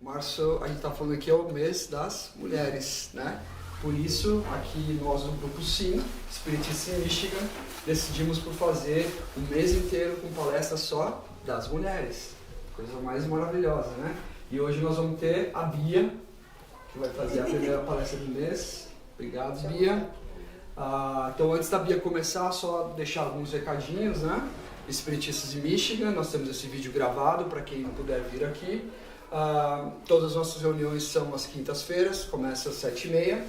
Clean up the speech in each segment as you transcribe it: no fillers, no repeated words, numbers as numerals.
Março, a gente está falando aqui, é o mês das mulheres, né? Por isso, aqui nós do Grupo Sim, Espiritismo em Michigan, decidimos por fazer um mês inteiro com palestra só das mulheres. Coisa mais maravilhosa, né? E hoje nós vamos ter a Bia, que vai fazer a primeira palestra do mês. Obrigado, Bia. Então, antes da Bia começar, só deixar alguns recadinhos, né? Espiritistas em Michigan, nós temos esse vídeo gravado para quem não puder vir aqui. Todas as nossas reuniões são às quintas-feiras, começa às 7h30.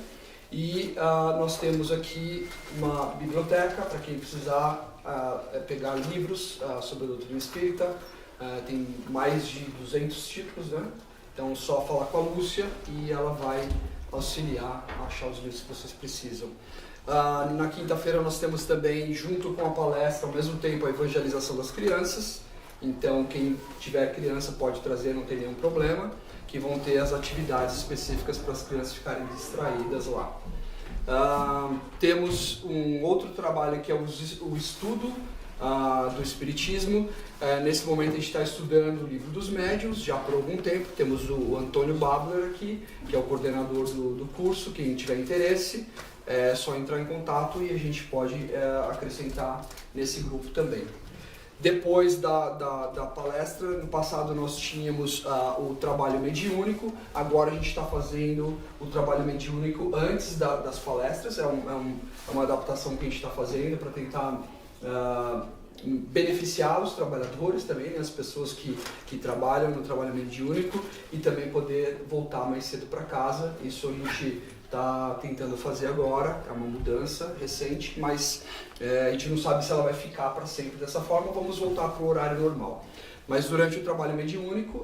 E nós temos aqui uma biblioteca para quem precisar pegar livros sobre a doutrina espírita. Tem mais de 200 títulos, né? Então, só falar com a Lúcia e ela vai auxiliar a achar os livros que vocês precisam. Na quinta-feira nós temos também, junto com a palestra, ao mesmo tempo, a evangelização das crianças. Então, quem tiver criança pode trazer, não tem nenhum problema, que vão ter as atividades específicas para as crianças ficarem distraídas lá. Temos um outro trabalho que é o estudo do Espiritismo. Nesse momento a gente está estudando o Livro dos Médiuns, já por algum tempo. Temos o Antônio Babler aqui, que é o coordenador do curso. Quem tiver interesse, é só entrar em contato e a gente pode acrescentar nesse grupo também. Depois da palestra, no passado nós tínhamos o trabalho mediúnico, agora a gente está fazendo o trabalho mediúnico antes das palestras. É uma adaptação que a gente está fazendo para tentar beneficiar os trabalhadores também, né, as pessoas que trabalham no trabalho mediúnico, e também poder voltar mais cedo para casa. Isso a gente está tentando fazer agora, é uma mudança recente, mas a gente não sabe se ela vai ficar para sempre dessa forma. Vamos voltar para o horário normal. Mas durante o trabalho mediúnico,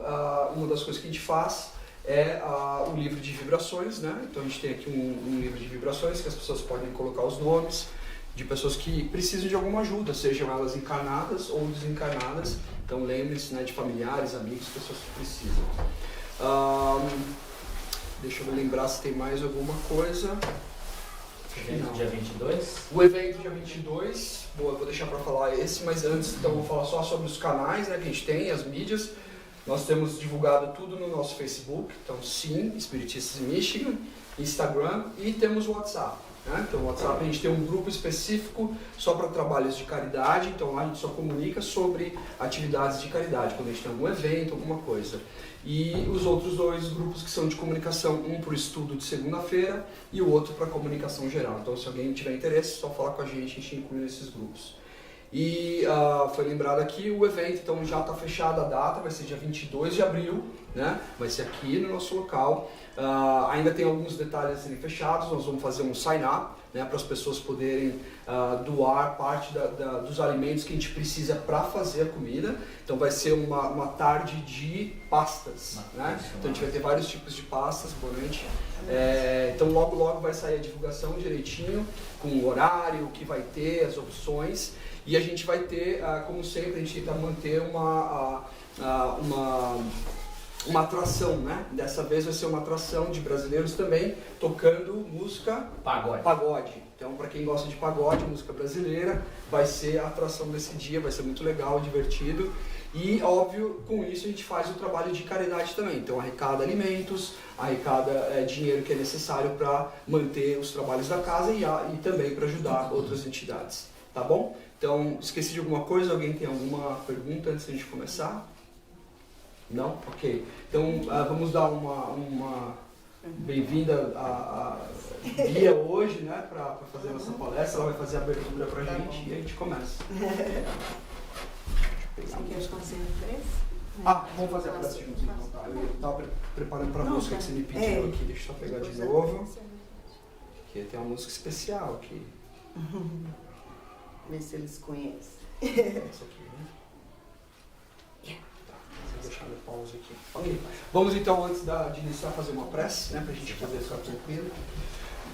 uma das coisas que a gente faz é o livro de vibrações, né? Então a gente tem aqui um livro de vibrações que as pessoas podem colocar os nomes de pessoas que precisam de alguma ajuda, sejam elas encarnadas ou desencarnadas. Então lembre-se, né, de familiares, amigos, pessoas que precisam. Deixa eu me lembrar se tem mais alguma coisa. Evento dia 22? O evento dia 22, eu vou deixar para falar esse, mas antes então vou falar só sobre os canais, né, que a gente tem, as mídias. Nós temos divulgado tudo no nosso Facebook, então sim, Espiritistas em Michigan, Instagram, e temos o WhatsApp. Né? Então, o WhatsApp a gente tem um grupo específico só para trabalhos de caridade. Então lá a gente só comunica sobre atividades de caridade, quando a gente tem algum evento, alguma coisa. E os outros dois grupos que são de comunicação, um para o estudo de segunda-feira e o outro para comunicação geral. Então, se alguém tiver interesse, é só falar com a gente inclui nesses grupos. E foi lembrado aqui o evento, então já está fechada a data, vai ser dia 22 de abril, né? Vai ser aqui no nosso local. Ainda tem alguns detalhes a serem fechados. Nós vamos fazer um sign-up, né, para as pessoas poderem doar parte dos alimentos que a gente precisa para fazer a comida. Então vai ser uma tarde de pastas, né? Então a gente vai ter vários tipos de pastas, boa noite. Então logo vai sair a divulgação direitinho, com o horário, o que vai ter, as opções. E a gente vai ter, como sempre, a gente tenta manter uma atração, né? Dessa vez vai ser uma atração de brasileiros também, tocando música pagode. Então, para quem gosta de pagode, música brasileira, vai ser a atração desse dia, vai ser muito legal, divertido. E, óbvio, com isso a gente faz o trabalho de caridade também. Então, arrecada alimentos, arrecada dinheiro que é necessário para manter os trabalhos da casa e também para ajudar outras entidades. Tá bom? Então, esqueci de alguma coisa? Alguém tem alguma pergunta antes de a gente começar? Não? Ok. Então, vamos dar uma bem-vinda a Bia hoje, né, para fazer a nossa palestra. Ela vai fazer a abertura para a gente e a gente começa. Você quer fazer a prece? Vamos fazer a prece juntos então, tá? Eu estava preparando para a música que você me pediu aqui. Deixa eu só pegar de novo. Aqui tem uma música especial aqui. Ver se eles conhecem. Essa aqui, né? Vou deixar no pause aqui. Ok. Vamos então, antes de iniciar, fazer uma prece, né, para a gente poder ficar tranquilo.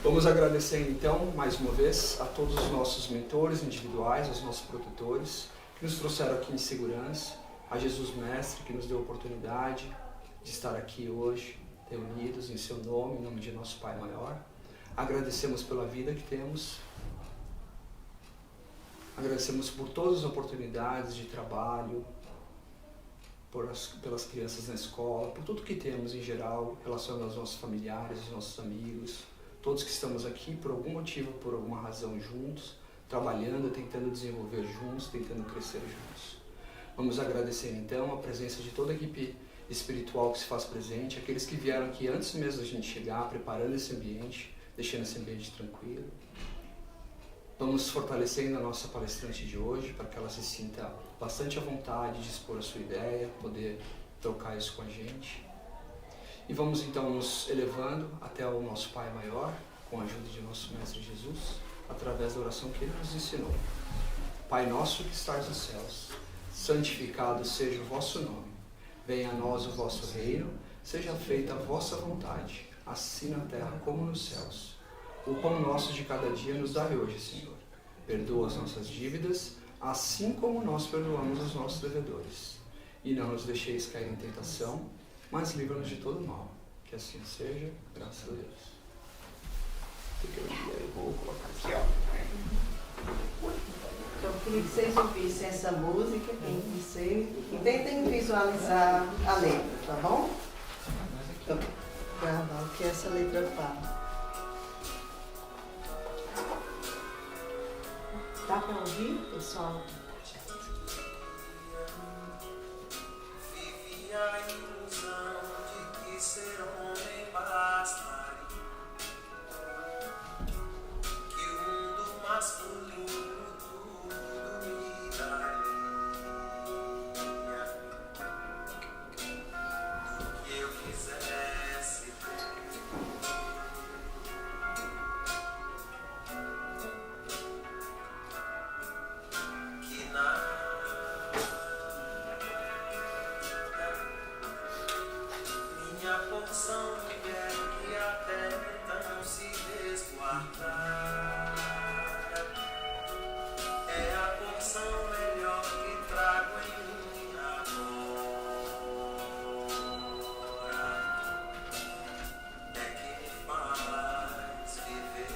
Vamos agradecer então, mais uma vez, a todos os nossos mentores individuais, aos nossos protetores, que nos trouxeram aqui em segurança, a Jesus Mestre, que nos deu a oportunidade de estar aqui hoje, reunidos em seu nome, em nome de nosso Pai Maior. Agradecemos pela vida que temos. Agradecemos por todas as oportunidades de trabalho, pelas crianças na escola, por tudo que temos em geral, relacionado aos nossos familiares, aos nossos amigos, todos que estamos aqui por algum motivo, por alguma razão juntos, trabalhando, tentando desenvolver juntos, tentando crescer juntos. Vamos agradecer então a presença de toda a equipe espiritual que se faz presente, aqueles que vieram aqui antes mesmo da gente chegar, preparando esse ambiente, deixando esse ambiente tranquilo. Vamos fortalecendo a nossa palestrante de hoje para que ela se sinta bastante à vontade de expor a sua ideia, poder trocar isso com a gente. E vamos então nos elevando até o nosso Pai Maior, com a ajuda de nosso Mestre Jesus, através da oração que Ele nos ensinou. Pai nosso que estás nos céus, santificado seja o vosso nome. Venha a nós o vosso reino, seja feita a vossa vontade, assim na terra como nos céus. O pão nosso de cada dia nos dai hoje, Senhor. Perdoa as nossas dívidas, assim como nós perdoamos os nossos devedores. E não nos deixeis cair em tentação, mas livra-nos de todo mal. Que assim seja, graças a Deus. Eu vou colocar aqui, ó. Então, eu queria que vocês ouvissem essa música, e tentem visualizar a letra, tá bom? Então, gravar o que essa letra fala. Dá para ouvir, pessoal? Vivi a ilusão de que ser homem bastaria, que o mundo masculino tudo me daria, do que eu quisesse ter. Que minha porção mulher que até então se resguardar é a porção melhor que trago em mim agora, é que me faz viver.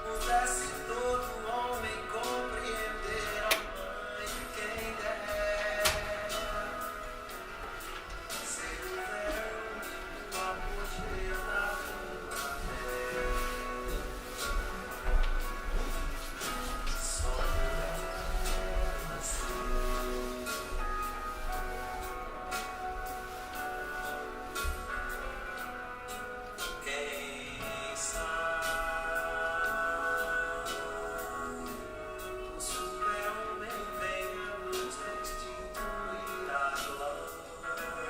Pudesse todo homem compreender a mãe de quem der, ser o verão e o apogeu da primavera, só mulher nascer. Quem sabe o super-homem venha nos restituir a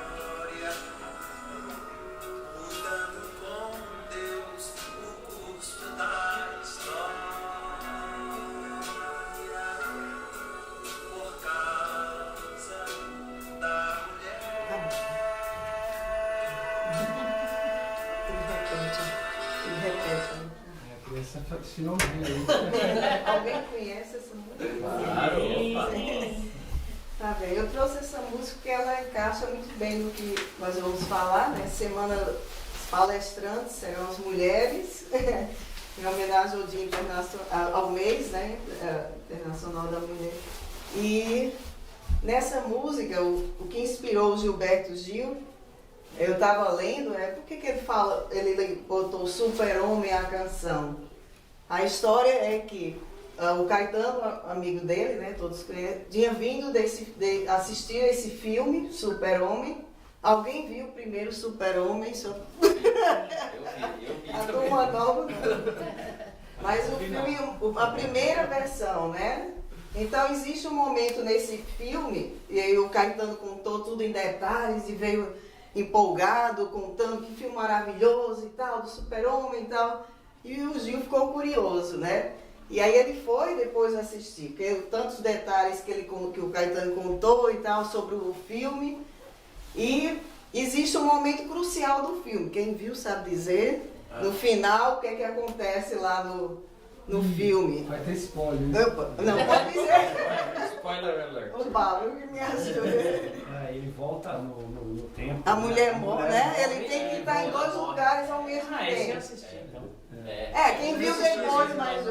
glória, mudando com Deus o curso da história, por causa da mulher. Ele repete. A criança se não ouvir. Alguém conhece essa música? Claro, opa. Tá bem, eu trouxe essa música porque ela encaixa muito bem no que nós vamos falar, né? Semana dos palestrantes serão as mulheres, em homenagem ao Dia Internacional, ao mês, né? Internacional da Mulher. E nessa música, o que inspirou o Gilberto Gil, eu estava lendo, por que ele fala, ele botou Super-Homem à canção? A história é que o Caetano, amigo dele, né, todos conhecem, tinha vindo de assistir esse filme, Super-Homem. Alguém viu o primeiro Super-Homem? Eu vi. A turma nova não. Mas o filme, a primeira versão, né? Então existe um momento nesse filme, e aí o Caetano contou tudo em detalhes e veio empolgado, contando que filme maravilhoso e tal, do Super-Homem e tal. E o Gil ficou curioso, né? E aí ele foi depois assistir, porque tantos detalhes que o Caetano contou e tal sobre o filme. E existe um momento crucial do filme, quem viu sabe dizer, no final, o que é que acontece lá no filme. Vai ter spoiler. Né? Opa, não pode dizer. Spoiler alert. O Pablo que me ajuda. Ele volta no tempo. A mulher morre, né? Ele morre, tem que é, estar em dois morre. lugares ao mesmo Esse eu tempo. assisti, então. Quem viu depois, mas...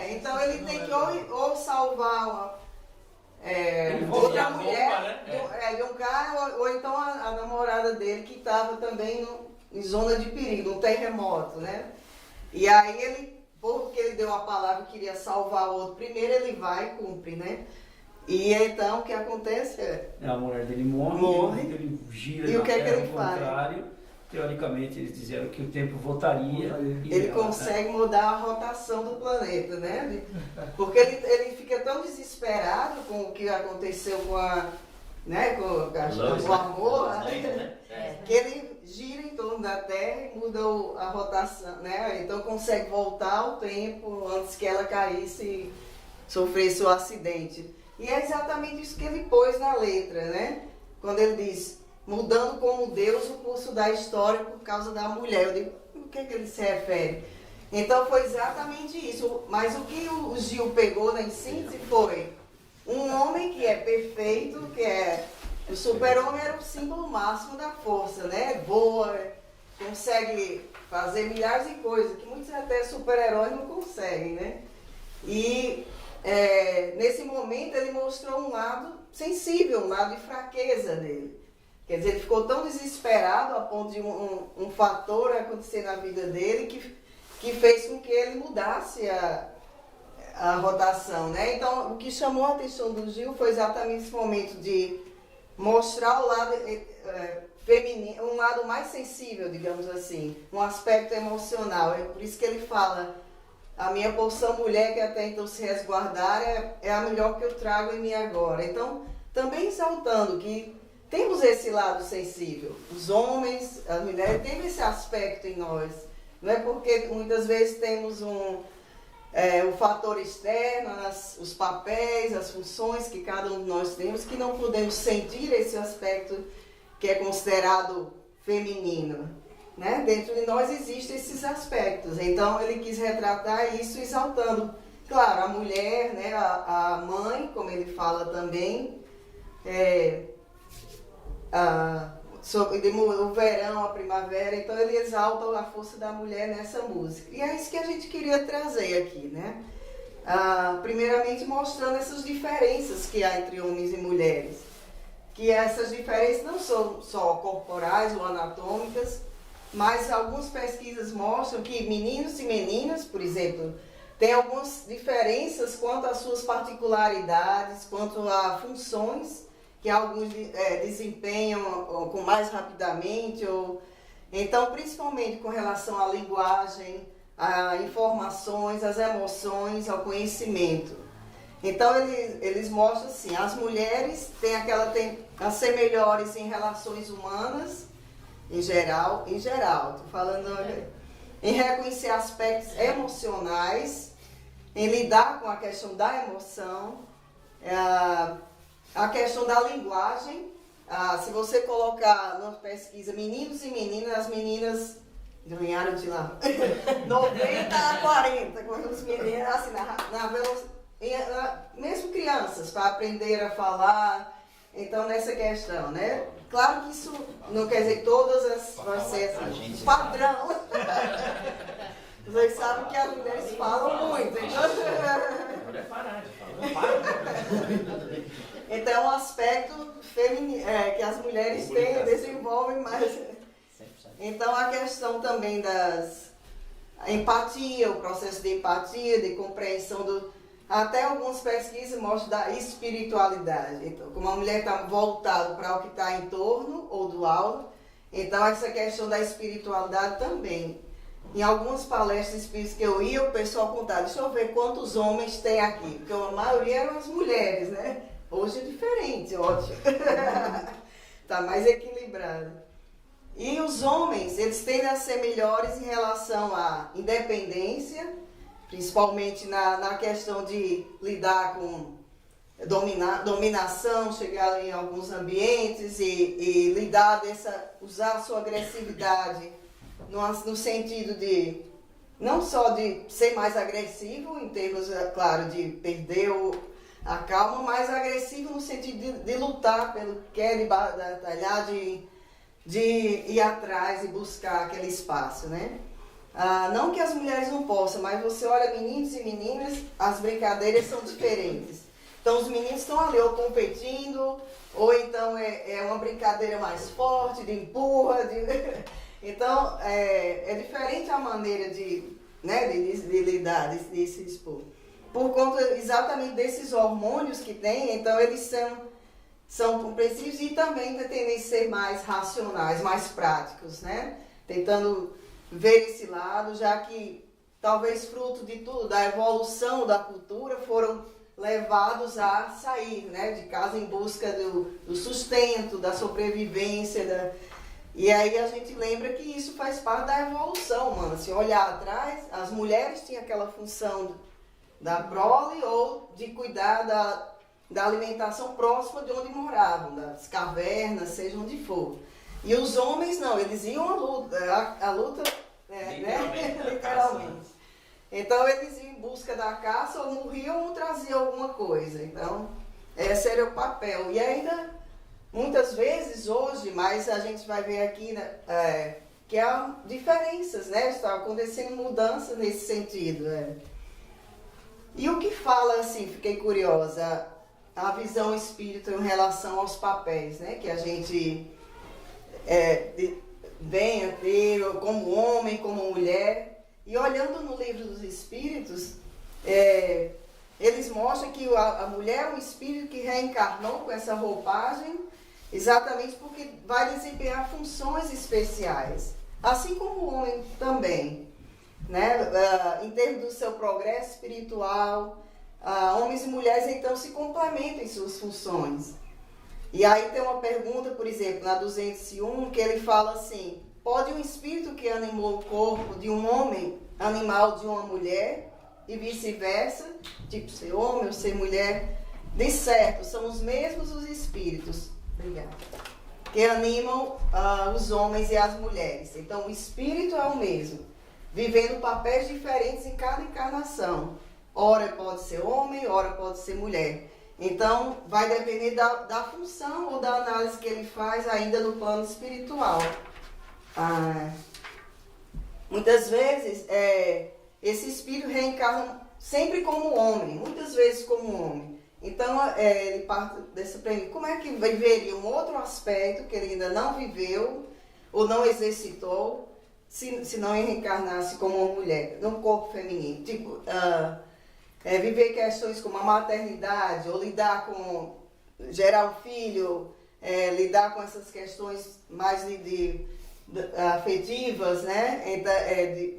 então ele tem que ou salvar outra mulher de um cara, ou então a namorada dele que estava também em zona de perigo, um terremoto, né? E aí ele, porque ele deu a palavra que queria salvar o outro primeiro, ele vai e cumpre, né? E então o que acontece a mulher dele morre. Ele gira e o que é que terra ele ao faz? contrário. Teoricamente eles disseram que o tempo voltaria. Ele consegue mudar a rotação do planeta, né? Porque ele fica tão desesperado com o que aconteceu com o amor, que ele gira em torno da Terra e muda a rotação, né? Então consegue voltar ao tempo antes que ela caísse e sofresse o acidente. E é exatamente isso que ele pôs na letra, né? Quando ele diz, mudando como Deus o curso da história por causa da mulher. Eu digo, o que é que ele se refere? Então foi exatamente isso. Mas o que o Gil pegou na síntese foi um homem que é perfeito, que é... O super-homem era o símbolo máximo da força, né? Voa, consegue fazer milhares de coisas, que muitos até super-heróis não conseguem, né? E nesse momento ele mostrou um lado sensível, um lado de fraqueza dele. Quer dizer, ele ficou tão desesperado a ponto de um fator acontecer na vida dele que fez com que ele mudasse a rotação, né? Então, o que chamou a atenção do Gil foi exatamente esse momento de mostrar o lado feminino, um lado mais sensível, digamos assim, um aspecto emocional. É por isso que ele fala, a minha porção mulher que até então se resguardar é a melhor que eu trago em mim agora. Então, também exaltando que temos esse lado sensível. Os homens, as mulheres, têm esse aspecto em nós. Não é porque muitas vezes temos o fator externo, os papéis, as funções que cada um de nós temos, que não podemos sentir esse aspecto que é considerado feminino. Né? Dentro de nós existem esses aspectos. Então ele quis retratar isso exaltando, claro, a mulher, né? a mãe, como ele fala também, sobre o verão, a primavera. Então ele exalta a força da mulher nessa música. E é isso que a gente queria trazer aqui, né? Primeiramente mostrando essas diferenças que há entre homens e mulheres. Que essas diferenças não são só corporais ou anatômicas, mas algumas pesquisas mostram que meninos e meninas, por exemplo, têm algumas diferenças quanto às suas particularidades, quanto a funções que alguns desempenham com mais rapidamente, então principalmente com relação à linguagem, a informações, às emoções, ao conhecimento. Então eles mostram assim, as mulheres têm a ser melhores em relações humanas, em geral, estou falando em reconhecer aspectos emocionais, em lidar com a questão da emoção, a questão da linguagem. Se você colocar na pesquisa meninos e meninas, as meninas ganharam de lá 90 a 40, com os meninos assim, na velocidade, mesmo crianças, para aprender a falar. Então, nessa questão, né? Claro que isso não quer dizer que todas vai ser assim, padrão. Vocês sabem que as mulheres falam muito. Então é um aspecto feminino, que as mulheres têm, desenvolvem mais. Então a questão também a empatia, o processo de empatia, de compreensão até algumas pesquisas mostram da espiritualidade. Então, como a mulher está voltada para o que está em torno ou do alto, então essa questão da espiritualidade também. Em algumas palestras espíritas que eu ia, o pessoal contava, deixa eu ver quantos homens tem aqui, porque a maioria eram as mulheres, né? Hoje é diferente, ótimo. Está mais equilibrado. E os homens, eles tendem a ser melhores em relação à independência, principalmente na questão de lidar com dominação, chegar em alguns ambientes e lidar usar a sua agressividade no sentido de não só de ser mais agressivo, em termos, é claro, de perder a calma, mas agressivo no sentido de lutar pelo que quer, de batalhar, de ir atrás e buscar aquele espaço, né? Não que as mulheres não possam, mas você olha meninos e meninas, as brincadeiras são diferentes. Então os meninos estão ali ou competindo, ou então é uma brincadeira mais forte, de empurra, então é diferente a maneira de lidar, de se expor. Por conta exatamente desses hormônios que tem, então eles são compreensivos e também tendem a ser mais racionais, mais práticos, né? Tentando ver esse lado, já que talvez fruto de tudo, da evolução da cultura, foram levados a sair, né, de casa em busca do sustento, da sobrevivência. E aí a gente lembra que isso faz parte da evolução humana. Se olhar atrás, as mulheres tinham aquela função da prole ou de cuidar da alimentação próxima de onde moravam, das cavernas, seja onde for. E os homens não, eles iam à luta, literalmente. Então eles iam em busca da caça, ou morriam ou traziam alguma coisa. Então, esse era o papel. E ainda, muitas vezes, hoje, mas a gente vai ver aqui, né, que há diferenças, né? Está acontecendo mudança nesse sentido. E o que fala, assim, fiquei curiosa, a visão espírita em relação aos papéis, né? Que a gente vem a ter como homem, como mulher. E olhando no livro dos Espíritos, eles mostram que a mulher é um espírito que reencarnou com essa roupagem, exatamente porque vai desempenhar funções especiais, assim como o homem também, né? Em termos do seu progresso espiritual, homens e mulheres então se complementam em suas funções. E aí tem uma pergunta, por exemplo, na 201, que ele fala assim: pode um espírito que animou o corpo de um homem animal de uma mulher e vice-versa, tipo ser homem ou ser mulher? De certo, são os mesmos os espíritos, obrigada, que animam os homens e as mulheres. Então o espírito é o mesmo, vivendo papéis diferentes em cada encarnação. Ora pode ser homem, ora pode ser mulher. Então vai depender da função ou da análise que ele faz ainda no plano espiritual. Muitas vezes esse espírito reencarna sempre como homem, muitas vezes como homem. Então ele parte dessa premissa: como é que viveria um outro aspecto que ele ainda não viveu ou não exercitou se não reencarnasse como uma mulher, num corpo feminino? Tipo, viver questões como a maternidade, ou lidar com gerar um filho, lidar com essas questões mais afetivas, né?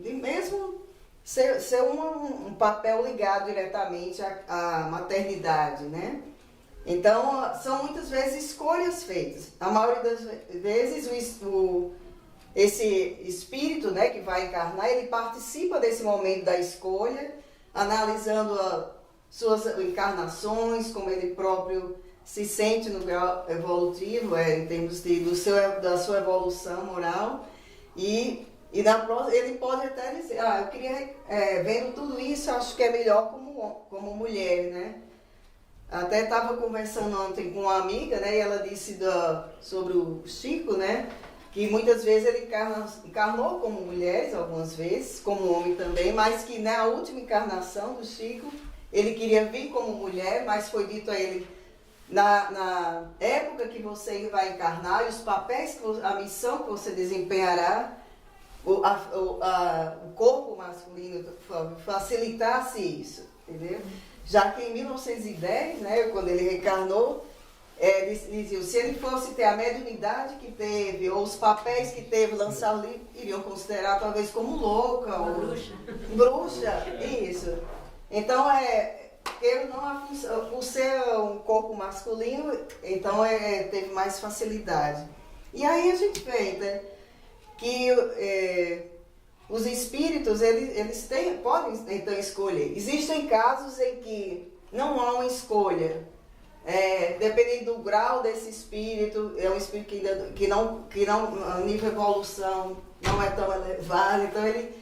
De mesmo ser um papel ligado diretamente à maternidade, né? Então, são muitas vezes escolhas feitas. A maioria das vezes, esse espírito, né, que vai encarnar, ele participa desse momento da escolha, analisando suas encarnações, como ele próprio se sente no grau evolutivo, em termos da sua evolução moral, e na próxima ele pode até dizer: eu queria, vendo tudo isso, acho que é melhor como mulher, né? Até estava conversando ontem com uma amiga, né, e ela disse sobre o Chico, né, que muitas vezes ele encarnou como mulher, algumas vezes, como homem também, mas que na última encarnação do Chico, ele queria vir como mulher, mas foi dito a ele: na época que você vai encarnar e os papéis, a missão que você desempenhará, o corpo masculino facilitasse isso, entendeu? Já que em 1910, né, quando ele reencarnou, eles diziam: se ele fosse ter a mediunidade que teve, ou os papéis que teve, lançar o livro, iriam considerar talvez como louca, ou bruxa, isso. Então, ele não, por ser um corpo masculino, então teve mais facilidade. E aí a gente vê, né, que os espíritos, eles podem então escolher. Existem casos em que não há uma escolha. Dependendo do grau desse espírito, é um espírito que não a nível de evolução não é tão elevado, então ele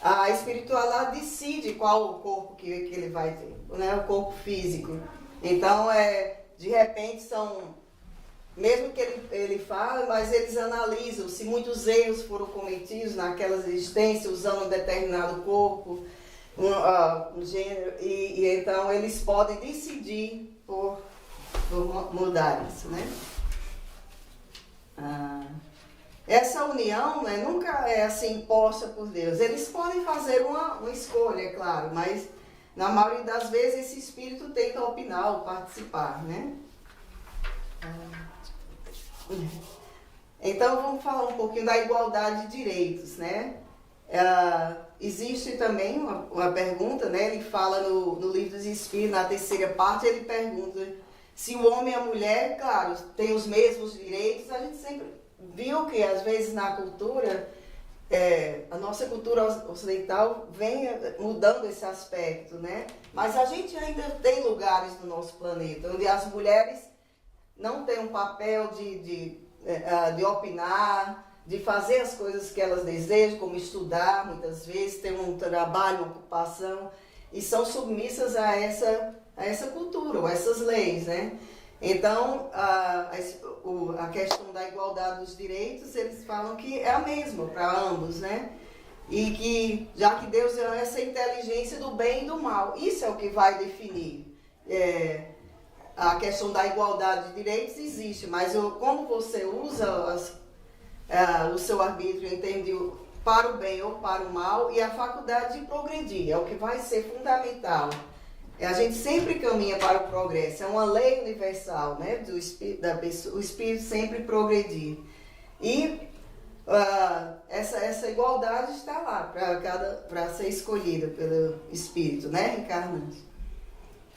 a espiritualidade decide qual o corpo que ele vai ter, né? O corpo físico. Então, de repente, mesmo que ele fale, mas eles analisam se muitos erros foram cometidos naquela existência, usando um determinado corpo, um gênero, e então eles podem decidir por mudar isso, né? Essa união, né, nunca é assim imposta por Deus. Eles podem fazer uma escolha, é claro, mas na maioria das vezes esse espírito tenta opinar ou participar, né? Então vamos falar um pouquinho da igualdade de direitos, né? Existe também uma pergunta, né? Ele fala no Livro dos Espíritos, na terceira parte, ele pergunta se o homem e a mulher, claro, têm os mesmos direitos. A gente sempre viu que às vezes na cultura, a nossa cultura ocidental vem mudando esse aspecto, né? Mas a gente ainda tem lugares no nosso planeta onde as mulheres não têm um papel de opinar, de fazer as coisas que elas desejam, como estudar, muitas vezes, ter um trabalho, uma ocupação, e são submissas a essa cultura, a essas leis, né? Então, a questão da igualdade dos direitos, eles falam que é a mesma para ambos, né? E que, já que Deus deu essa inteligência do bem e do mal, isso é o que vai definir. A questão da igualdade de direitos existe, mas como você usa o seu arbítrio em termos de para o bem ou para o mal, e a faculdade de progredir, é o que vai ser fundamental. A gente sempre caminha para o progresso, é uma lei universal, né, do espírito, o espírito sempre progredir. E essa igualdade está lá para ser escolhida pelo espírito, né, reencarnante.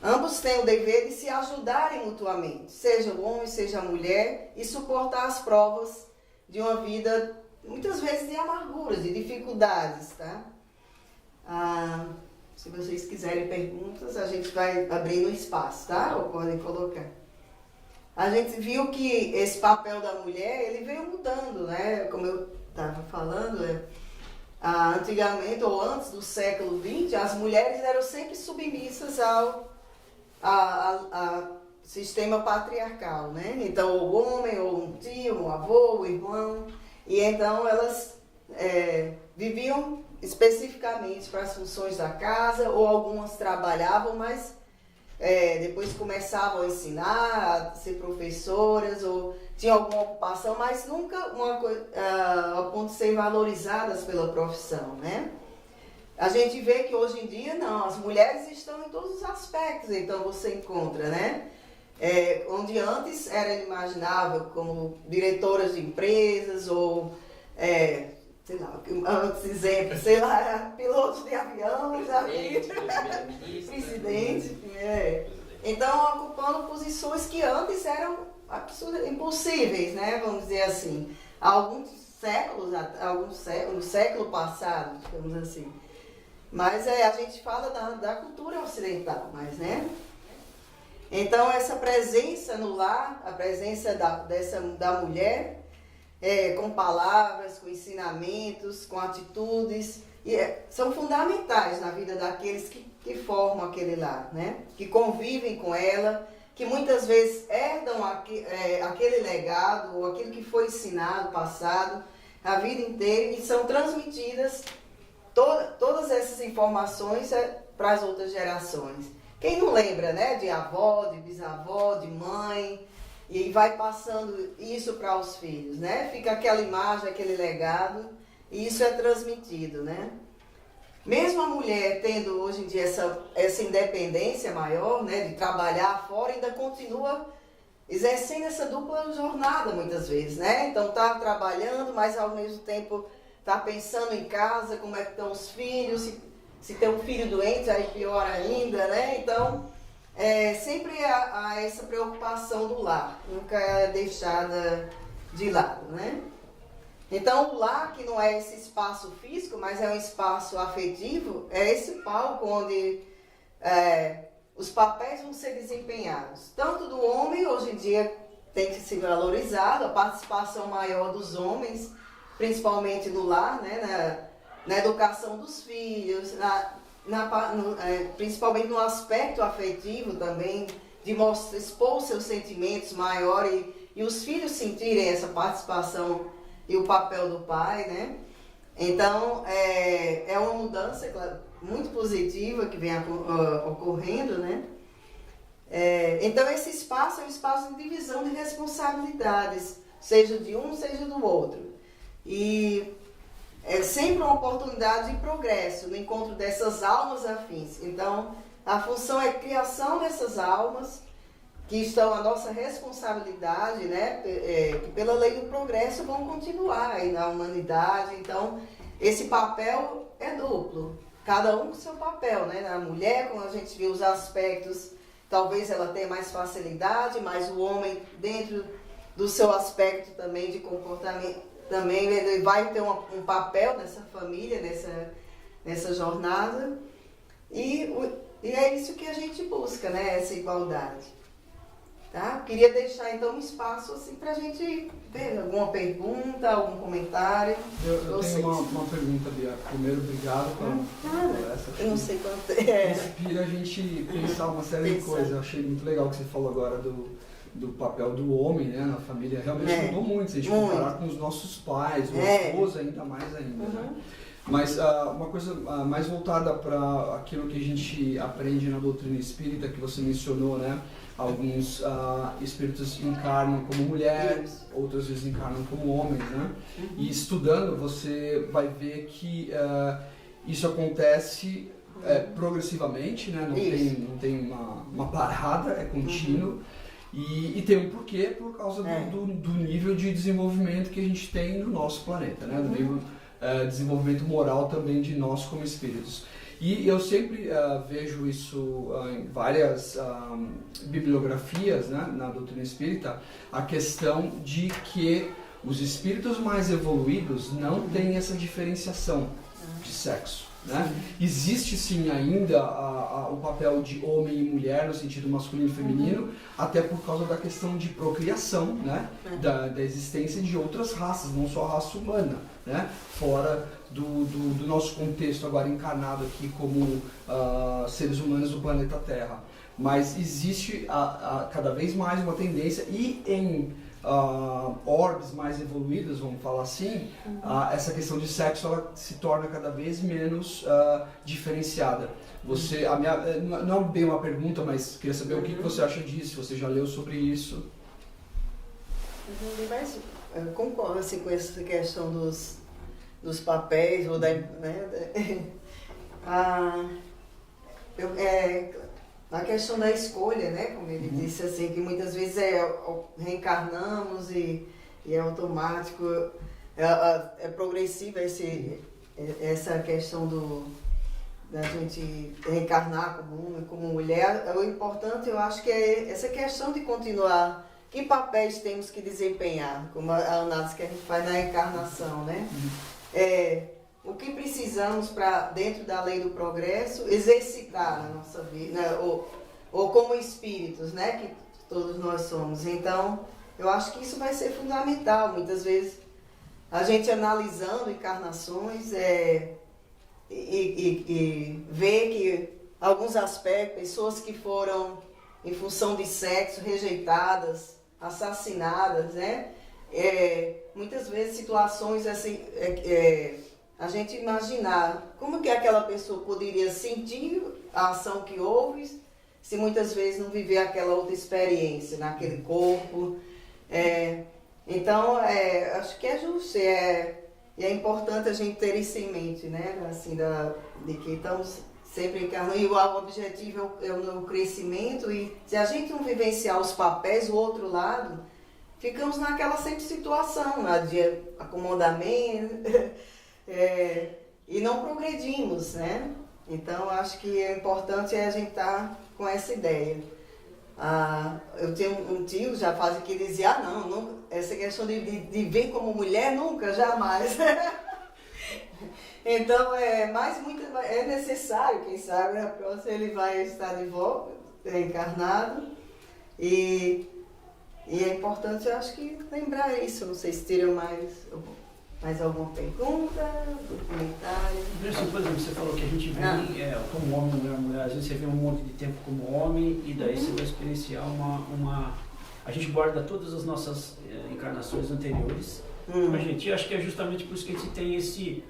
Ambos têm o dever de se ajudarem mutuamente, seja o homem, seja a mulher, e suportar as provas de uma vida, muitas vezes de amarguras, de dificuldades, tá? Se vocês quiserem perguntas, a gente vai abrindo espaço, tá? Ou podem colocar. A gente viu que esse papel da mulher, ele veio mudando, né? Como eu estava falando, antigamente, ou antes do século XX, as mulheres eram sempre submissas ao sistema patriarcal, né? Então, o homem, ou um tio, um avô, um irmão, e então elas viviam especificamente para as funções da casa, ou algumas trabalhavam, mas depois começavam a ensinar, a ser professoras, ou tinham alguma ocupação, mas nunca ao ponto de ser valorizadas pela profissão, né? A gente vê que hoje em dia, não, as mulheres estão em todos os aspectos, então você encontra, né? Onde antes era inimaginável, como diretoras de empresas, ou, sei lá, antes exemplo, sei lá, pilotos de avião, já vi. Presidente. Então, ocupando posições que antes eram impossíveis, né? Vamos dizer assim. Há alguns séculos, no século passado, digamos assim. Mas a gente fala da cultura ocidental, mas, né? Então, essa presença no lar, a presença da mulher, com palavras, com ensinamentos, com atitudes, são fundamentais na vida daqueles que formam aquele lar, né? Que convivem com ela, que muitas vezes herdam aquele legado, ou aquilo que foi ensinado, passado, a vida inteira, e são transmitidas todas essas informações para as outras gerações. Quem não lembra, né, de avó, de bisavó, de mãe, e vai passando isso para os filhos, né? Fica aquela imagem, aquele legado, e isso é transmitido, né? Mesmo a mulher tendo hoje em dia essa independência maior, né, de trabalhar fora, ainda continua exercendo essa dupla jornada muitas vezes, né? Então está trabalhando, mas ao mesmo tempo está pensando em casa, como é que estão os filhos, se tem um filho doente, aí pior ainda, né? Então, sempre há essa preocupação do lar, nunca é deixada de lado, né? Então, o lar, que não é esse espaço físico, mas é um espaço afetivo, é esse palco onde os papéis vão ser desempenhados. Tanto do homem, hoje em dia, tem que ser valorizado, a participação maior dos homens, principalmente no lar, né, na educação dos filhos, principalmente no aspecto afetivo também, de expor seus sentimentos maior e os filhos sentirem essa participação e o papel do pai, né? Então, é uma mudança, claro, muito positiva que vem ocorrendo, né? Então, esse espaço é um espaço de divisão de responsabilidades, seja de um, seja do outro. E é sempre uma oportunidade de progresso no encontro dessas almas afins. Então, a função é a criação dessas almas que estão à nossa responsabilidade, né? Que pela lei do progresso vão continuar aí na humanidade. Então, esse papel é duplo, cada um com seu papel, né? A mulher, como a gente viu os aspectos, talvez ela tenha mais facilidade, mas o homem, dentro do seu aspecto também de comportamento, também ele vai ter um papel nessa família, nessa jornada. E é isso que a gente busca, né? Essa igualdade. Tá? Queria deixar então um espaço assim, para a gente ver alguma pergunta, algum comentário. Eu tenho uma pergunta, Bia. Primeiro, obrigado por essa. Eu não sei quanto Inspira a gente pensar uma série de coisas. Eu achei muito legal o que você falou agora do papel do homem, né, na família. Realmente mudou muito, se a gente comparar com os nossos pais, o esposo ainda mais ainda. Né? Mas uma coisa mais voltada para aquilo que a gente aprende na doutrina espírita, que você mencionou, né? Alguns espíritos encarnam como mulher, outras vezes encarnam como homens, né? E estudando, você vai ver que isso acontece progressivamente, né? Não tem uma parada, é contínuo. E tem um porquê, por causa do nível de desenvolvimento que a gente tem no nosso planeta, né? Do nível de desenvolvimento moral também de nós como espíritos. E eu sempre vejo isso em várias bibliografias, né, na doutrina espírita, a questão de que os espíritos mais evoluídos não têm essa diferenciação de sexo. Né? Existe sim ainda o papel de homem e mulher no sentido masculino e feminino, até por causa da questão de procriação, né? Da existência de outras raças, não só a raça humana, né? Fora do nosso contexto agora encarnado aqui como seres humanos do planeta Terra. Mas existe cada vez mais uma tendência, e em orbes mais evoluídas, vamos falar assim, essa questão de sexo ela se torna cada vez menos diferenciada. Não é bem uma pergunta, mas queria saber o que você acha disso, você já leu sobre isso? Eu concordo assim, com essa questão dos papéis, ou a questão da escolha, né? Como ele disse, assim, que muitas vezes reencarnamos e é automático, é progressiva essa questão da gente reencarnar como homem, como mulher. O importante, eu acho que é essa questão de continuar. Que papéis temos que desempenhar, como a análise que a gente faz na encarnação, né? O que precisamos para, dentro da lei do progresso, exercitar na nossa vida, né? ou como espíritos, né? Que todos nós somos. Então, eu acho que isso vai ser fundamental. Muitas vezes, a gente analisando encarnações e ver que alguns aspectos, pessoas que foram, em função de sexo, rejeitadas, assassinadas, né? Muitas vezes situações assim, a gente imaginar como que aquela pessoa poderia sentir a ação que houve, se muitas vezes não viver aquela outra experiência naquele corpo. Então, acho que é justo, e é importante a gente ter isso em mente, né? Assim, de que estamos sempre encarnando, e o objetivo é o crescimento, e se a gente não vivenciar os papéis, o outro lado, ficamos naquela sempre situação, né, de acomodamento, e não progredimos, né? Então, acho que é importante a gente estar com essa ideia. Eu tenho um tio, já faz que dizia, não, essa questão de vir como mulher, nunca, jamais. Então, é necessário, quem sabe, na próxima ele vai estar de volta, reencarnado, e é importante, eu acho que, lembrar isso. Não sei se teriam mais Mais alguma pergunta? Comentário? Por exemplo, você falou que a gente vem como homem, mulher, às vezes você vê um monte de tempo como homem e daí você vai experienciar a gente guarda todas as nossas encarnações anteriores. A gente acho que é justamente por isso que a gente tem esse,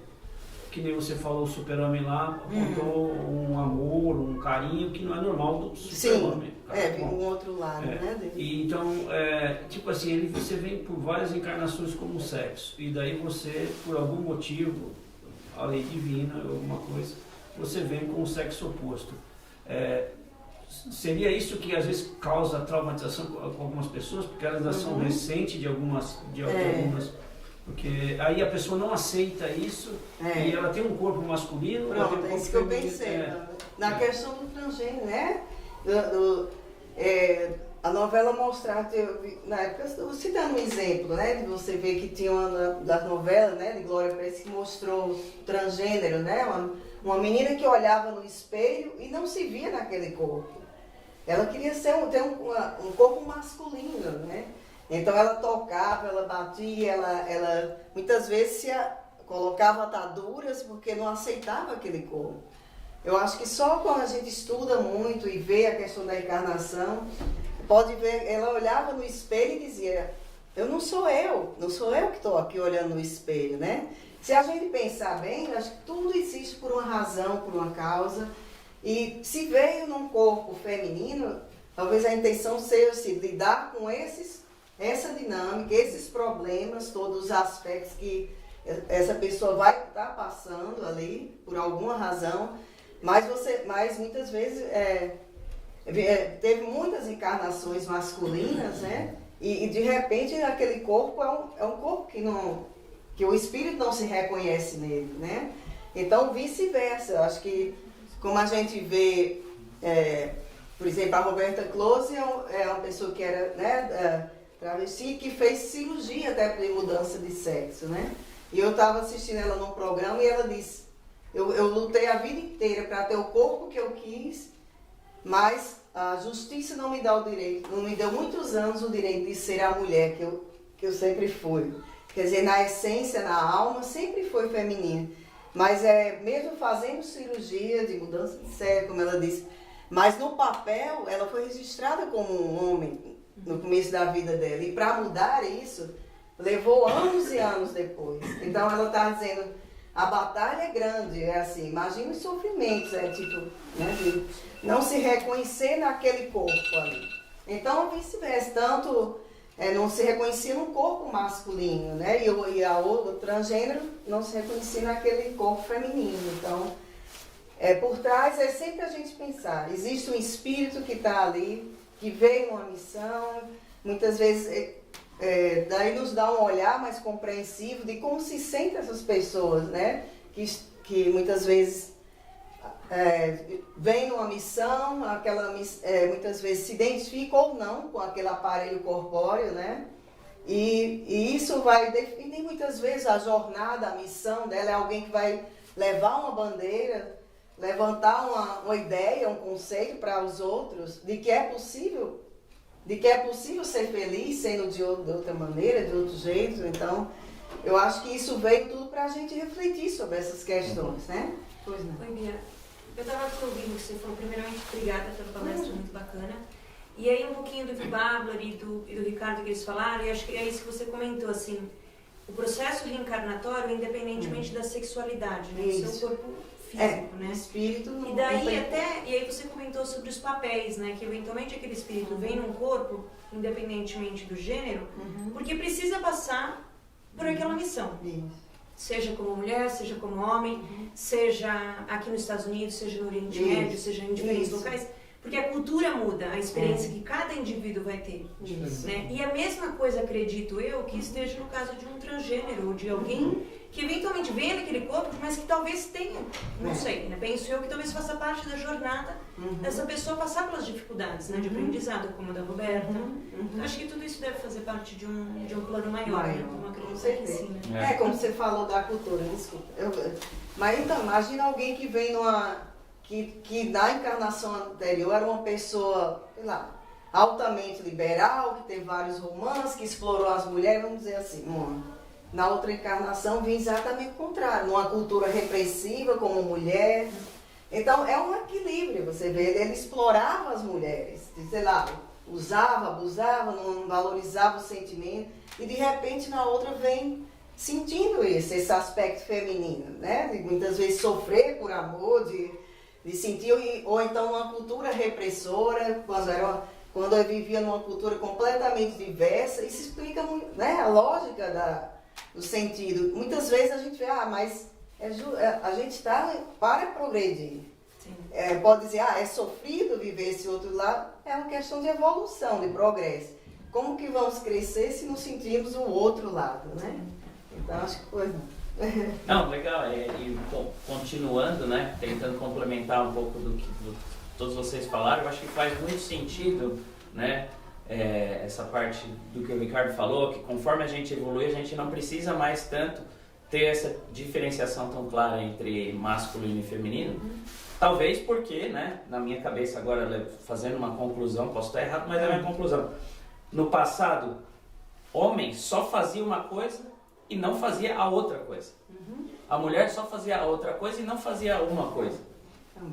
que nem você falou, o super-homem lá, apontou um amor, um carinho que não é normal do super-homem. Sim, um outro lado, né? E então, tipo assim, você vem por várias encarnações como sexo, e daí você, por algum motivo, a lei divina, alguma coisa, você vem com o sexo oposto. Seria isso que às vezes causa traumatização com algumas pessoas, porque elas são recentes de algumas. Porque aí a pessoa não aceita isso e ela tem um corpo masculino. Pronto, é isso que eu pensei. Na questão do transgênero, né? A novela mostrava, na época, citando um exemplo, né? De você ver que tinha uma das novelas, né? De Glória Pérez, que mostrou o transgênero, né? Uma menina que olhava no espelho e não se via naquele corpo. Ela queria ter um corpo masculino, né? Então ela tocava, ela batia, ela muitas vezes colocava ataduras porque não aceitava aquele corpo. Eu acho que só quando a gente estuda muito e vê a questão da encarnação, pode ver, ela olhava no espelho e dizia, não sou eu que estou aqui olhando no espelho, né? Se a gente pensar bem, eu acho que tudo existe por uma razão, por uma causa. E se veio num corpo feminino, talvez a intenção seja assim, lidar com essa dinâmica, esses problemas, todos os aspectos que essa pessoa vai estar passando ali, por alguma razão, mas muitas vezes teve muitas encarnações masculinas, né? E de repente aquele corpo é um corpo que o espírito não se reconhece nele, né? Então vice-versa, eu acho que como a gente vê, por exemplo, a Roberta Close é uma pessoa que era, né, travesti, que fez cirurgia até por mudança de sexo, né? E eu estava assistindo ela num programa e ela disse, eu lutei a vida inteira para ter o corpo que eu quis, mas a justiça não me dá o direito, não me deu muitos anos o direito de ser a mulher que eu sempre fui. Quer dizer, na essência, na alma, sempre foi feminina. Mas mesmo fazendo cirurgia de mudança de sexo, como ela disse, mas no papel ela foi registrada como um homem no começo da vida dela. E para mudar isso, levou anos e anos depois. Então ela está dizendo, a batalha é grande, é assim, imagina os sofrimentos, tipo, né, de não se reconhecer naquele corpo ali. Então vice-versa, tanto não se reconhecia no corpo masculino, né? O transgênero não se reconhecia naquele corpo feminino. Então, por trás é sempre a gente pensar, existe um espírito que está ali, que veio uma missão, muitas vezes daí nos dá um olhar mais compreensivo de como se sentem essas pessoas, né? Que muitas vezes vem numa missão, muitas vezes se identifica ou não com aquele aparelho corpóreo, né? E isso vai definir muitas vezes a jornada, a missão dela. É alguém que vai levar uma bandeira, levantar uma ideia, um conceito para os outros de que é possível ser feliz sendo de outra maneira, de outro jeito. Então, eu acho que isso veio tudo para a gente refletir sobre essas questões, né? Pois não. Oi, Bia. Eu estava ouvindo o que você falou. Primeiramente, obrigada pela palestra, muito bacana. E aí um pouquinho do que o Bárbara e do Ricardo que eles falaram, e acho que é isso que você comentou, assim, o processo reencarnatório, independentemente da sexualidade, né? Do seu corpo físico, né? Espírito. E daí e aí você comentou sobre os papéis, né? Que eventualmente aquele espírito vem num corpo, independentemente do gênero, porque precisa passar por aquela missão. Seja como mulher, seja como homem, seja aqui nos Estados Unidos, seja no Oriente Médio, seja em diferentes locais. Porque a cultura muda, a experiência que cada indivíduo vai ter. Né? E a mesma coisa, acredito eu, que esteja no caso de um transgênero, ou de alguém que eventualmente vem naquele corpo, mas que talvez tenha, não sei, né? Penso eu que talvez faça parte da jornada dessa pessoa passar pelas dificuldades, né? De aprendizado, como a da Roberta. Então, acho que tudo isso deve fazer parte de um plano maior, né? Como acredito que sim, né? Como você falou da cultura, desculpa. Mas então, imagina alguém que vem que na encarnação anterior era uma pessoa, sei lá, altamente liberal, que teve vários romances, que explorou as mulheres, vamos dizer assim, na outra encarnação vir exatamente o contrário, numa cultura repressiva como mulher. Então é um equilíbrio, você vê, ele explorava as mulheres, sei lá, usava, abusava, não valorizava o sentimento, e de repente na outra vem sentindo esse aspecto feminino, né? De muitas vezes sofrer por amor, de sentir, ou então uma cultura repressora, quando eu vivia numa cultura completamente diversa. Isso explica muito, né, a lógica do sentido. Muitas vezes a gente vê, mas a gente está para progredir. Pode dizer, é sofrido viver esse outro lado. É uma questão de evolução, de progresso. Como que vamos crescer se não sentirmos o outro lado, né? Então acho que foi... Não, legal. E continuando, né, tentando complementar um pouco do que todos vocês falaram, eu acho que faz muito sentido, né, essa parte do que o Ricardo falou, que conforme a gente evolui, a gente não precisa mais tanto ter essa diferenciação tão clara entre masculino e feminino. Talvez porque, né, na minha cabeça agora, fazendo uma conclusão, posso estar errado, mas é a minha conclusão. No passado, homem só fazia uma coisa e não fazia a outra coisa. A mulher só fazia a outra coisa e não fazia uma coisa.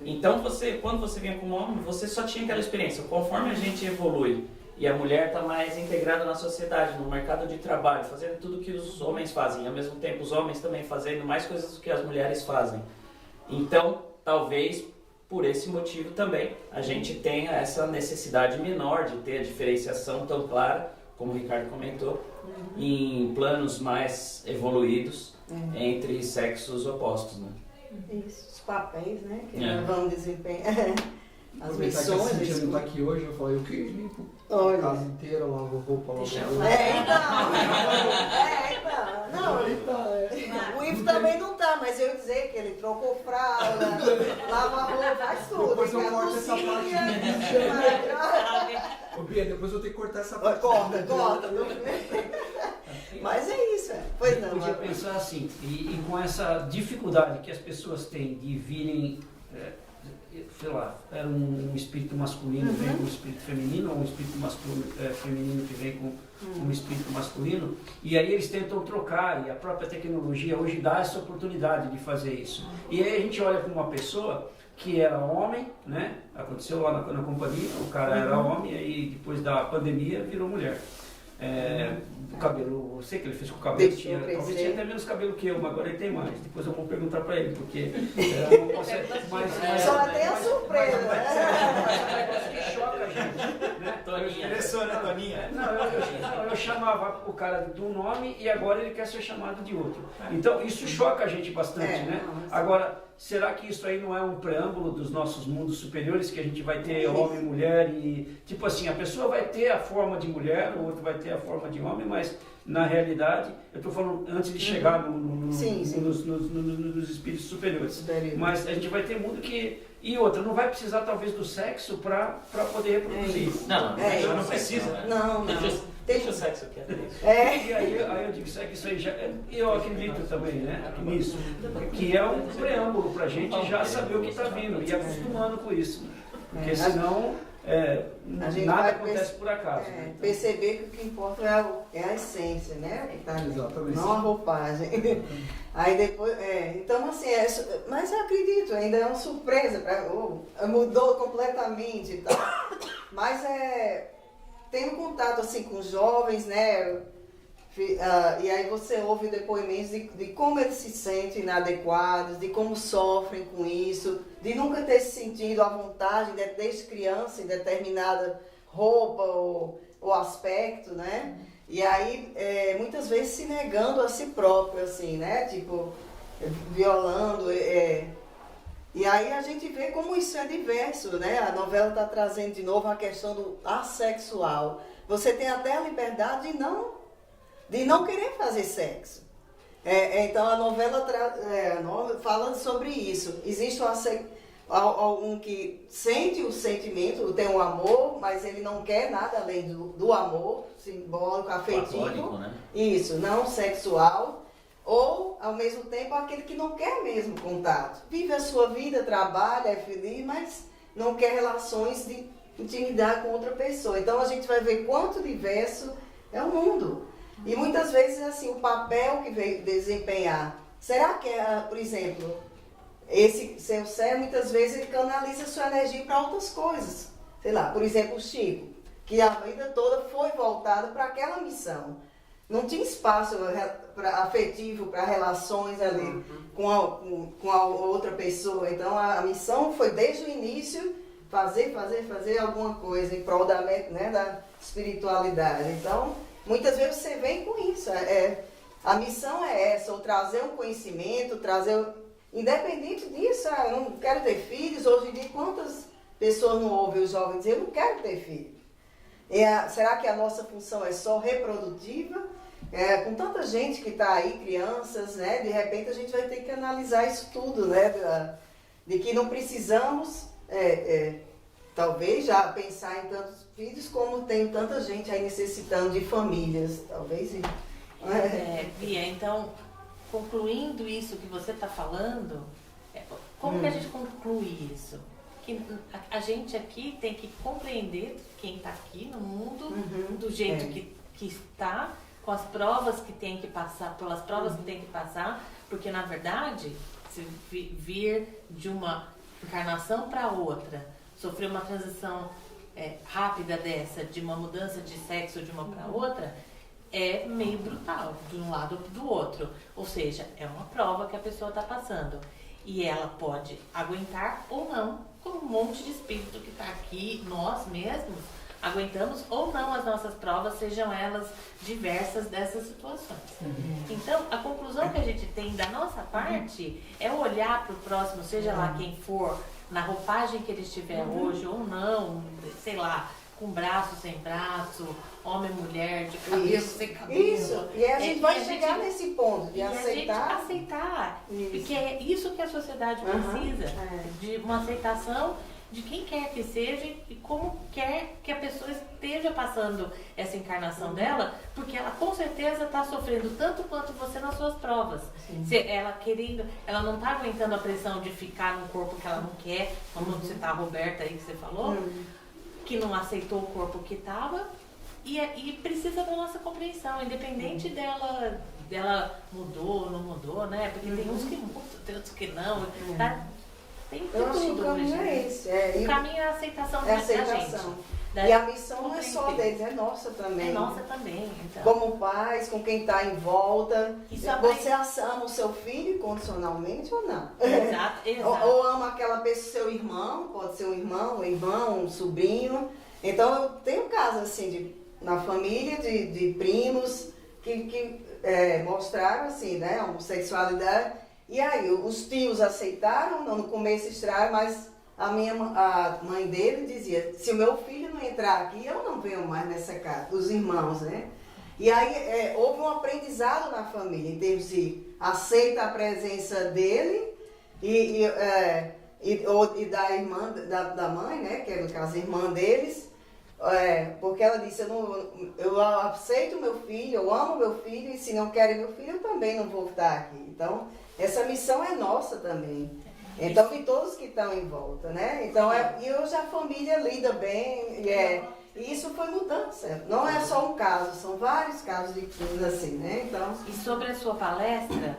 Então, quando você vinha como homem, você só tinha aquela experiência. Conforme a gente evolui e a mulher está mais integrada na sociedade, no mercado de trabalho, fazendo tudo que os homens fazem, e ao mesmo tempo os homens também fazendo mais coisas do que as mulheres fazem. Então, talvez por esse motivo também a gente tenha essa necessidade menor de ter a diferenciação tão clara, como o Ricardo comentou, em planos mais evoluídos entre sexos opostos, né? Isso, os papéis, né, que nós vamos desempenhar. As Aproveitar que a missões. Cintia não tá aqui hoje, eu falei, eu que limpo Olha. a casa inteira, lavo roupa, lavo Deixa eu roupa. Não, o Ivo também não tá, mas eu ia dizer que ele trocou fralda, lava roupa, faz tudo. Depois eu Na corto essa cozinha, Ô Bia, depois eu tenho que cortar essa parte. Corta. Mas é isso, Pois não, Podia pensar assim, e com essa dificuldade que as pessoas têm de virem, sei lá, era um espírito masculino vem com um espírito feminino, ou um espírito feminino que vem com um espírito masculino, e aí eles tentam trocar, e a própria tecnologia hoje dá essa oportunidade de fazer isso. E aí a gente olha para uma pessoa que era homem, né? Aconteceu lá na companhia, o cara era homem, e aí depois da pandemia virou mulher. O cabelo, eu sei que ele fez com o cabelo, talvez tinha até menos cabelo que eu, mas agora ele tem mais. Depois eu vou perguntar para ele, porque não consegue. Só tem a surpresa, mas é um negócio que choca a gente, né? Toninha. Interessou, né, Toninha? Não, eu chamava o cara de um nome e agora ele quer ser chamado de outro. Então isso choca a gente bastante, né? Agora, será que isso aí não é um preâmbulo dos nossos mundos superiores, que a gente vai ter homem e mulher e, tipo assim, a pessoa vai ter a forma de mulher, o outro vai ter a forma de homem, mas na realidade, eu estou falando antes de chegar nos espíritos superiores, mas a gente vai ter mundo que... E outra, não vai precisar talvez do sexo para poder reproduzir. Não precisa. Não. Deixa o sexo quieto. E aí eu digo, que isso aí já... Eu acredito também, né, nisso, que é um preâmbulo para a gente já saber o que está vindo e acostumando com isso. Porque senão nada acontece por acaso. Né? Então, perceber que o que importa é a essência, né? O que tá ali, exatamente. não a roupagem. Aí depois, então assim, mas eu acredito, ainda é uma surpresa, mudou completamente e tal. Mas tenho contato assim com jovens, né? E aí você ouve depoimentos de como eles se sentem inadequados, de como sofrem com isso, de nunca ter se sentido à vontade desde criança em determinada roupa ou aspecto, né? E aí muitas vezes se negando a si próprio, assim, né? Tipo, violando. E aí a gente vê como isso é diverso, né? A novela está trazendo de novo a questão do assexual. Você tem até a liberdade de não querer fazer sexo. Então a novela fala sobre isso. Existe algum que sente o sentimento, tem um amor, mas ele não quer nada além do amor simbólico, afetivo. Platônico, né? Isso, não sexual. Ou, ao mesmo tempo, aquele que não quer mesmo contato. Vive a sua vida, trabalha, é feliz, mas não quer relações de intimidade com outra pessoa. Então a gente vai ver quanto diverso é o mundo. E muitas vezes, assim, o papel que veio desempenhar, será que, por exemplo, esse seu ser, muitas vezes, ele canaliza sua energia para outras coisas. Sei lá, por exemplo, o Chico, que a vida toda foi voltado para aquela missão. Não tinha espaço afetivo para relações ali com a outra pessoa. Então, a missão foi, desde o início, fazer alguma coisa em prol da espiritualidade. Então, muitas vezes você vem com isso. A missão é essa, ou trazer um conhecimento, independente disso, eu não quero ter filhos. Hoje em dia, quantas pessoas não ouvem os jovens dizer, eu não quero ter filho? Será que a nossa função é só reprodutiva? Com tanta gente que está aí, crianças, né? De repente a gente vai ter que analisar isso tudo, né? De que não precisamos, talvez, já pensar em tantos filhos como tem tanta gente aí necessitando de famílias, talvez. Bia, então, concluindo isso que você está falando, como que a gente conclui isso? Que a gente aqui tem que compreender quem está aqui no mundo, do jeito que está, com as provas que tem que passar, pelas provas que tem que passar, porque na verdade, se vir de uma encarnação para outra, sofrer uma transição rápida dessa, de uma mudança de sexo de uma para outra, é meio brutal, de um lado ou do outro. Ou seja, é uma prova que a pessoa está passando. E ela pode aguentar ou não, como um monte de espírito que está aqui, nós mesmos, aguentamos ou não as nossas provas, sejam elas diversas dessas situações. Então, a conclusão que a gente tem da nossa parte é olhar para o próximo, seja lá quem for, na roupagem que ele estiver hoje ou não, sei lá, com braço, sem braço, homem, mulher, de cabelo, sem cabelo. Isso, e a gente vai chegar nesse ponto de aceitar. A gente aceitar, porque é isso que a sociedade precisa, de uma aceitação de quem quer que seja e como quer que a pessoa esteja passando essa encarnação dela, porque ela com certeza está sofrendo tanto quanto você nas suas provas. Se ela ela não está aguentando a pressão de ficar num corpo que ela não quer, como você está, a Roberta aí que você falou, que não aceitou o corpo que estava, e precisa da nossa compreensão, independente dela mudou ou não mudou, né? Porque tem uns que mudam, tem outros que não. Tem de Eu acho que tudo, o caminho né, é esse. O caminho é a aceitação da gente. E a missão não é só deles, é nossa também. É nossa também, então. Como pais, com quem está em volta. Isso você ama o seu filho incondicionalmente ou não? Exato. Ou ama aquela pessoa, seu irmão, pode ser um irmão, um sobrinho. Então eu tenho casos assim, na família de primos que mostraram assim, né, a homossexualidade. E aí, os tios aceitaram, no começo estranho, mas a mãe dele dizia, se o meu filho não entrar aqui, eu não venho mais nessa casa, dos irmãos, né? E aí, houve um aprendizado na família, em termos de aceita a presença dele e da irmã, da mãe, né? Que é, no caso, a irmã deles, porque ela disse, eu aceito meu filho, eu amo meu filho, e se não querem meu filho, eu também não vou estar aqui. Então, essa missão é nossa também. Então, de todos que estão em volta, né? Então, e hoje a família lida bem, e isso foi mudança. Não é só um caso, são vários casos de coisas assim, né? Então... E sobre a sua palestra,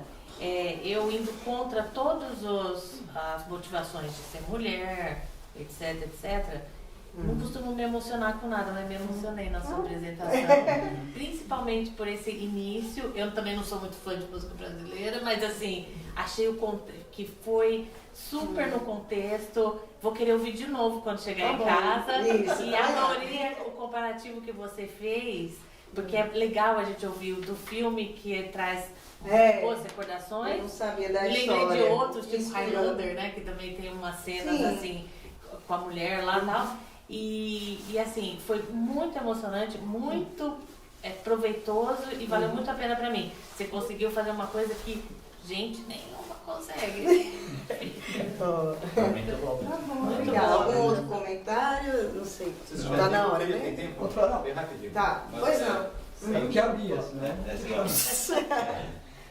eu indo contra todas as motivações de ser mulher, etc, etc, não costumo me emocionar com nada, mas me emocionei na sua apresentação. Principalmente por esse início. Eu também não sou muito fã de música brasileira, mas assim, achei que foi super no contexto. Vou querer ouvir de novo quando chegar em casa. Isso. E adorei o comparativo que você fez, porque é legal a gente ouvir do filme que traz boas recordações. Eu não sabia da história. Lembrei de outros, tipo Highlander, né? Que também tem umas cenas assim, com a mulher lá e tal. E assim, foi muito emocionante, muito proveitoso e valeu muito a pena pra mim. Você conseguiu fazer uma coisa que gente nenhuma consegue. Muito bom. Muito Obrigada. bom. Algum outro comentário? Não sei. Tá na hora, Tem né? tempo? Vou falar. Bem rapidinho. Tá, pois não. Sabe que é a Bia, né?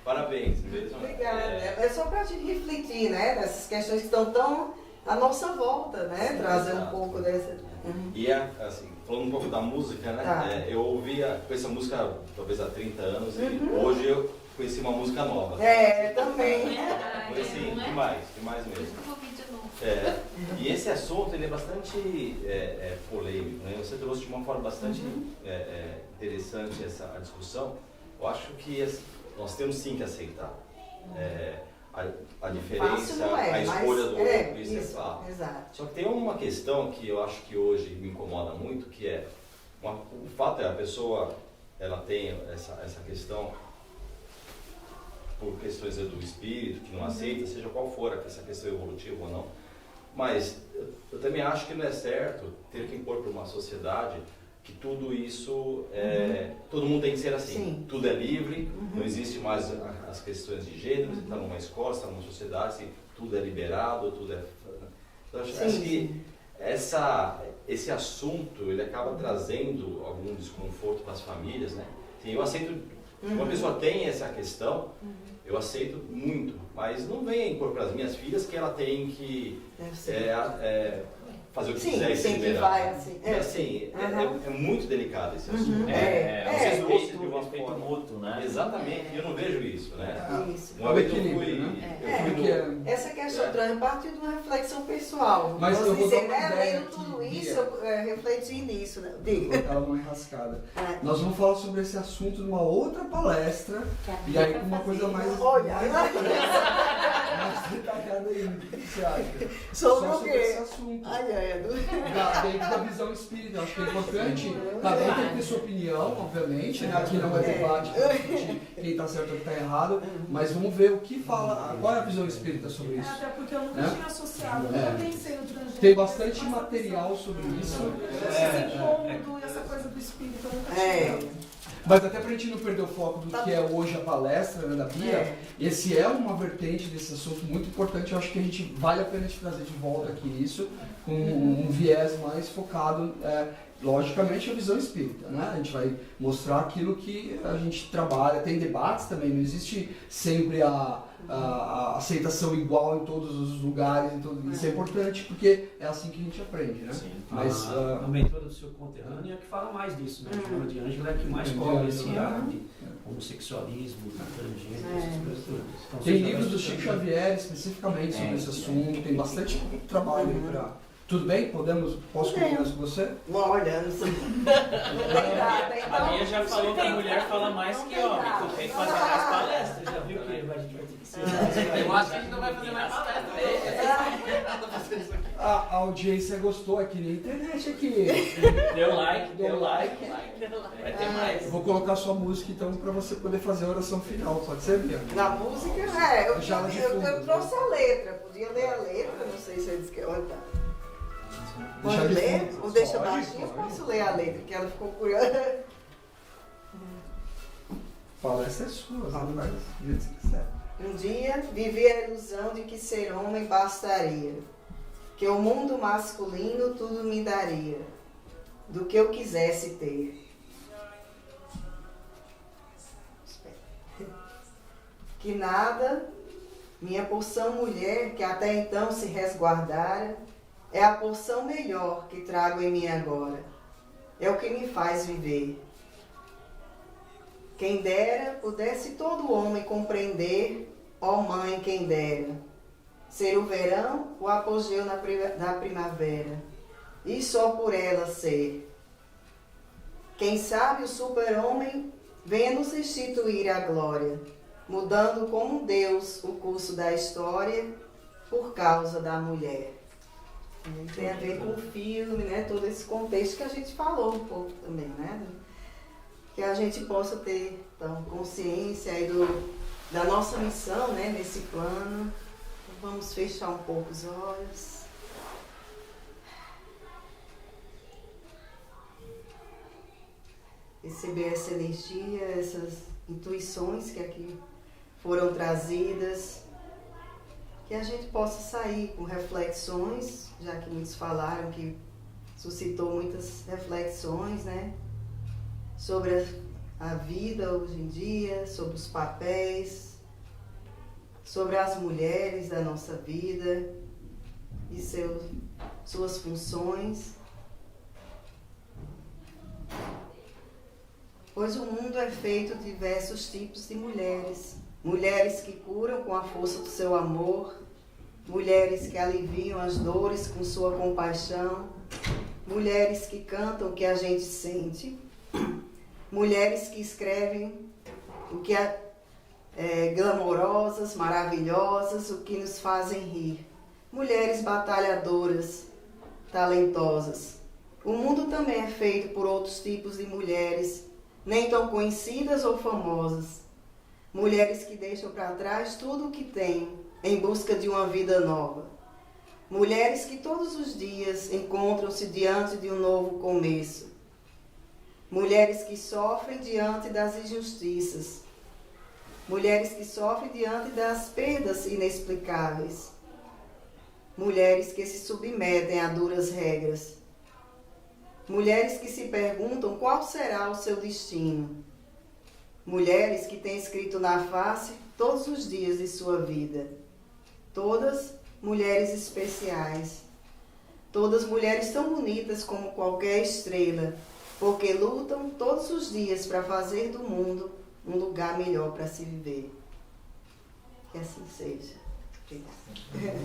Parabéns mesmo. Obrigada. É só para a gente refletir, né? Nessas questões que estão tão à nossa volta, né? Sim, Trazer um exato. pouco dessa... E assim, falando um pouco da música, né? Tá. Eu ouvia com essa música talvez há 30 anos e hoje eu conheci uma música nova. Também. Conheci demais mesmo. E esse assunto ele é bastante polêmico, né? Você trouxe de uma forma bastante interessante a discussão. Eu acho que nós temos sim que aceitar a diferença, Fácil não é, a escolha mas do outro, isso é fato. Exato. Só que tem uma questão que eu acho que hoje me incomoda muito, que é o fato é a pessoa ela tem essa questão por questões do espírito que não aceita, seja qual for essa questão evolutiva ou não. Mas eu também acho que não é certo ter que impor para uma sociedade que tudo isso todo mundo tem que ser assim. Sim. Tudo é livre, não existe mais as questões de gênero. Você está numa escola, você está numa sociedade, assim, tudo é liberado, tudo é. Então, acho que esse assunto ele acaba trazendo algum desconforto para as famílias, né? Sim, eu aceito. Se uma pessoa tem essa questão, eu aceito muito, mas não venha impor para as minhas filhas que ela tem que fazer o que quiser e ser liberada. É muito delicado esse assunto. O respeito mútuo, né? Exatamente, eu não vejo isso, né? Isso. Uma vez eu fui Essa questão traz parte de uma reflexão pessoal. Mas eu vou dar uma ideia lendo tudo aqui, isso, eu refleti nisso. Né? Vou colocar uma enrascada. Nós vamos falar sobre esse assunto numa outra palestra. E aí com uma coisa mais. Olha, mais detalhada aí. O que você acha? sobre Só o sobre quê? esse assunto. Dentro da visão espírita. Acho que é importante. Cada um tem que ter sua opinião, obviamente. Né? Aqui não é debate para discutir quem está certo ou quem está errado. Mas vamos ver o que fala. Qual é a visão espírita sobre isso? Até porque eu nunca tinha associado, eu nunca pensei no transgênero. Tem bastante material sobre isso. Esse incômodo e essa coisa do espírito, eu nunca tinha. Mas até pra gente não perder o foco do que é hoje a palestra, né, da Bia, esse é uma vertente desse assunto muito importante. Eu acho que a gente vale a pena te trazer de volta aqui isso, com um viés mais focado, logicamente, a visão espírita, né? A gente vai mostrar aquilo que a gente trabalha, tem debates também, não existe sempre a aceitação igual em todos os lugares, isso é importante porque é assim que a gente aprende, né? Sim. Mas, a mentora do seu conterrâneo é a que fala mais disso, né? A Joana de Ângela é a que mais cobre esse ar de homossexualismo, transgênero, essas coisas todas. Então, tem livros do Chico Xavier especificamente sobre esse assunto, tem bastante trabalho aí pra... Tudo bem? Posso continuar com você? Olha, não sei. A minha já falou que a mulher fala mais que homem, tu tem que fazer mais palestras, já viu que a gente vai ter que ser. Eu acho que a gente não vai fazer mais palestra. A audiência gostou, é que nem a internet aqui. Deu like. Vai ter mais. Eu vou colocar sua música então para você poder fazer a oração final, pode ser, Bia? Na música, eu trouxe a letra. Podia ler a letra, não sei se eles querem. Pode ler? Ou deixa baixinho? Eu posso ler a letra, que ela ficou curiosa. Palestra é sua, você faz do jeito que você quiser. Um dia vivi a ilusão de que ser homem bastaria, que o mundo masculino tudo me daria, do que eu quisesse ter. Que nada, minha porção mulher, que até então se resguardara, é a porção melhor que trago em mim agora. É o que me faz viver. Quem dera pudesse todo homem compreender, ó mãe, quem dera, ser o verão o apogeu da primavera, e só por ela ser. Quem sabe o super-homem venha nos restituir a glória, mudando como um Deus o curso da história por causa da mulher. Tem a ver com o filme, né? Todo esse contexto que a gente falou um pouco também, né? Que a gente possa ter então, consciência aí da nossa missão, né? Nesse plano. Então, vamos fechar um pouco os olhos. Receber essa energia, essas intuições que aqui foram trazidas. Que a gente possa sair com reflexões, já que muitos falaram que suscitou muitas reflexões, né? Sobre a vida hoje em dia, sobre os papéis, sobre as mulheres da nossa vida. e suas funções. Pois o mundo é feito de diversos tipos de mulheres. Mulheres que curam com a força do seu amor, mulheres que aliviam as dores com sua compaixão, mulheres que cantam o que a gente sente, mulheres que escrevem o que é glamorosas, maravilhosas, o que nos fazem rir, mulheres batalhadoras, talentosas. O mundo também é feito por outros tipos de mulheres, nem tão conhecidas ou famosas, mulheres que deixam para trás tudo o que têm em busca de uma vida nova, mulheres que todos os dias encontram-se diante de um novo começo, mulheres que sofrem diante das injustiças, mulheres que sofrem diante das perdas inexplicáveis, mulheres que se submetem a duras regras, mulheres que se perguntam qual será o seu destino, mulheres que têm escrito na face todos os dias de sua vida, todas mulheres especiais, todas mulheres tão bonitas como qualquer estrela, porque lutam todos os dias para fazer do mundo um lugar melhor para se viver. Que assim seja. Obrigada.